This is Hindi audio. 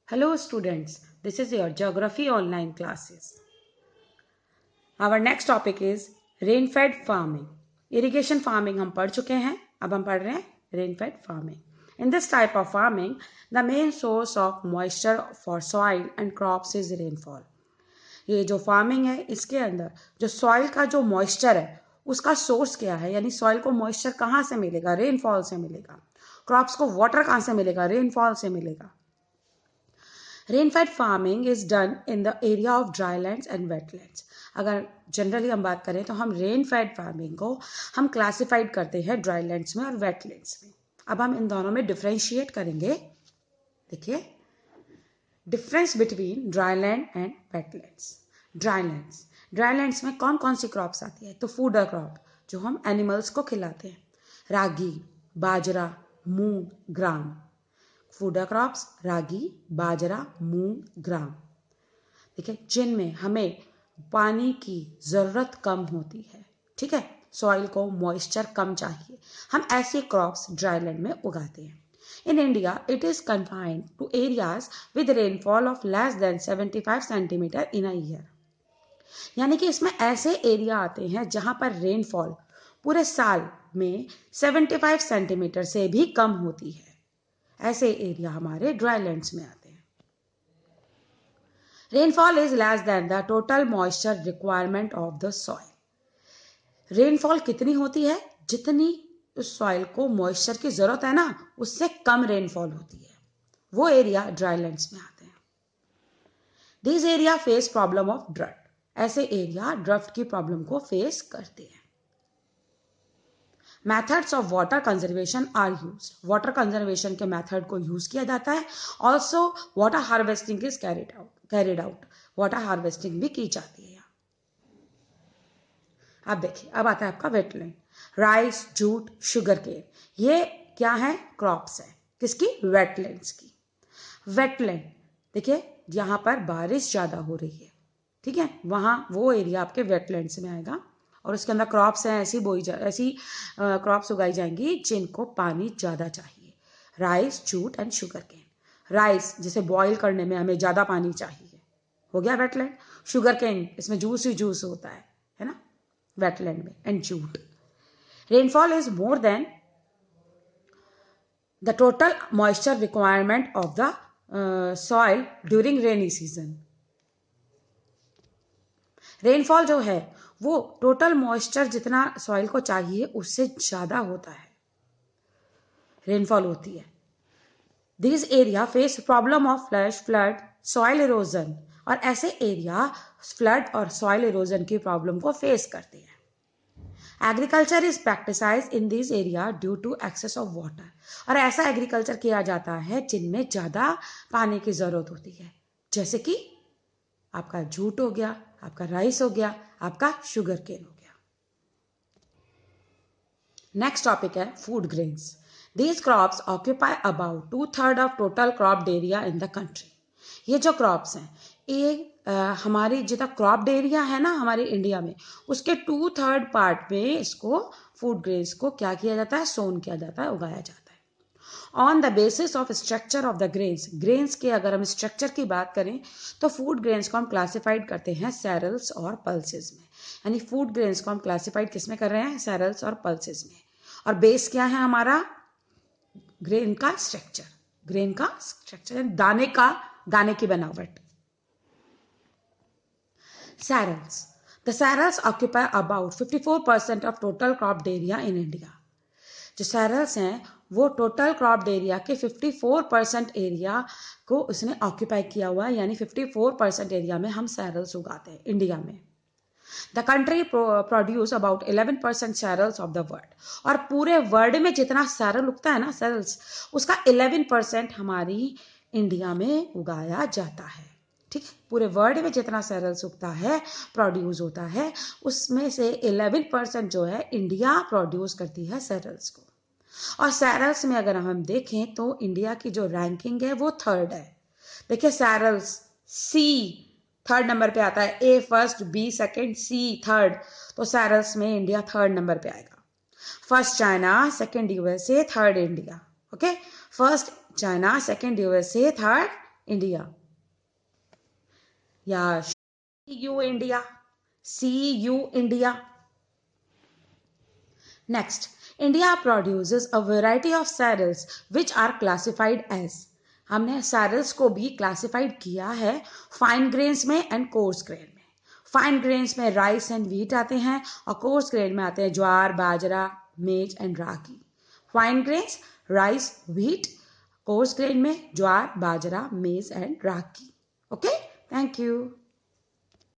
Hello students, this is your geography online classes. Our next topic is rain-fed farming. Irrigation farming हम पढ़ चुके हैं, अब हम पढ़ रहे हैं rain-fed farming. In this type of farming, the main source of moisture for soil and crops is rainfall. ये जो फार्मिंग है इसके अंदर जो सॉइल का जो मॉइस्चर है उसका सोर्स क्या है, यानी सॉइल को मॉइस्चर कहाँ से मिलेगा? रेनफॉल से मिलेगा. क्रॉप्स को वाटर कहाँ से मिलेगा? रेनफॉल से मिलेगा. Rain-fade farming is done in the area of dry lands and wetlands. अगर जनरली हम बात करें तो हम रेन फेड फार्मिंग को हम क्लासिफाइड करते हैं ड्राई लैंड्स में और वेटलैंड्स में. अब हम इन दोनों में डिफ्रेंशिएट करेंगे. देखिए difference between dry land and wetlands. Dry lands में कौन कौन सी क्रॉप्स आती है? तो फूडर क्रॉप जो हम एनिमल्स को खिलाते हैं, रागी, बाजरा, मूंग, ग्राम. फूडर क्रॉप्स रागी, बाजरा, मूंग, ग्राम. ठीक है, जिनमें हमें पानी की ज़रूरत कम होती है. ठीक है, सॉइल को मॉइस्चर कम चाहिए. हम ऐसे क्रॉप्स ड्राई लैंड में उगाते हैं. In India it is confined to areas with rainfall of less than 75 centimetre in a year. यानी कि इसमें ऐसे एरिया आते हैं जहां पर रेनफॉल पूरे साल में 75 सेंटीमीटर से भी कम होती है. ऐसे एरिया हमारे ड्राई लैंड्स में आते हैं. Rainfall is less than the total moisture requirement of the soil. Rainfall कितनी होती है? जितनी उस सॉइल को मॉइस्चर की जरूरत है ना, उससे कम रेनफॉल होती है. वो एरिया ड्राई लैंड्स में आते हैं. This area face problem of drought. ऐसे एरिया ड्रफ्ट की प्रॉब्लम को फेस करते हैं. Methods of water conservation are used. Water conservation के मेथड को यूज किया जाता है. Also water harvesting is carried out. Water harvesting भी की जाती है. अब देखिए, अब आता है आपका wetland. Rice, jute, sugar cane, ये क्या है? क्रॉप्स है. किसकी? वेटलैंड्स की. वेटलैंड देखिए यहाँ पर बारिश ज्यादा हो रही है. ठीक है, वहां वो एरिया आपके वेटलैंड्स में आएगा और उसके अंदर क्रॉप्स हैं, ऐसी क्रॉप्स उगाई जाएंगी जिनको पानी ज़्यादा चाहिए. Rice, jute and sugar cane. Rice जिसे बॉईल करने में हमें ज़्यादा पानी चाहिए, हो गया वेटलैंड. शुगर केन, इसमें जूस ही जूस होता है ना, वेटलैंड में. And jute. Rainfall is more than the total moisture requirement of the soil during rainy season. Rainfall जो है वो टोटल मॉइस्चर जितना सॉइल को चाहिए उससे ज़्यादा होता है, रेनफॉल होती है. This area face problem of flood, soil erosion. और ऐसे एरिया फ्लड और सॉइल इरोजन की प्रॉब्लम को फेस करते हैं. Agriculture is practised in this area due to excess of water. और ऐसा एग्रीकल्चर किया जाता है जिनमें ज़्यादा पानी की ज़रूरत होती है, जैसे कि आपका जूट हो गया, आपका राइस हो गया, आपका शुगर केन हो गया. नेक्स्ट टॉपिक है food grains. These crops occupy about 2/3 of total cropped area in the country. ये जो क्रॉप्स हैं ये हमारी जितना क्रॉप्ड एरिया है ना हमारे इंडिया में, उसके 2/3 पार्ट में इसको फूड ग्रेन्स को क्या किया जाता है? सोन किया जाता है, उगाया जाता है. On the basis of structure of the grains के अगर हम स्ट्रक्चर की बात करें तो फूड ग्रेन्स को हम क्लासिफाइड करते हैं सेरल्स और पल्सेस में. यानी फूड ग्रेन्स को हम क्लासिफाइड किस में कर रहे हैं? सेरल्स और पल्सेस में. और बेस क्या है हमारा? ग्रेन का स्ट्रक्चर, दाने की बनावट. Cereals. The cereals occupy about 54% of total cropped area in India. जो सेरल्स हैं वो टोटल क्रॉप्ड एरिया के 54% एरिया को उसने ऑक्यूपाई किया हुआ है. यानी 54% एरिया में हम सेरल्स उगाते हैं इंडिया में. The country produce about 11% cereals of the world. और पूरे वर्ल्ड में जितना सेरल उगता है ना, सेरल्स, उसका 11% हमारी इंडिया में उगाया जाता है. ठीक है, पूरे वर्ल्ड में जितना सेरल्स उगता है, प्रोड्यूस होता है, उसमें से 11% जो है इंडिया प्रोड्यूस करती है सेरल्स को. और सेरल्स में अगर हम देखें तो इंडिया की जो रैंकिंग है वो 3rd है. देखिए सेरल्स, सी 3rd नंबर पे आता है. ए फर्स्ट, बी सेकंड, सी थर्ड. तो सेरल्स में इंडिया 3rd नंबर पे आएगा. First China, second USA, 3rd India. Okay, first China, second USA, 3rd India या CU India, CU India. Next, India produces a variety of cereals which are classified as. हमने cereals को भी क्लासिफाइड किया है फाइन ग्रेन्स में एंड कोर्स ग्रेन में. फाइन ग्रेन्स में राइस एंड व्हीट आते हैं और कोर्स ग्रेन में आते हैं ज्वार, बाजरा, मेज and ragi. Fine grains rice, wheat. Coarse grain में ज्वार, बाजरा, मेज and ragi. Okay, thank you.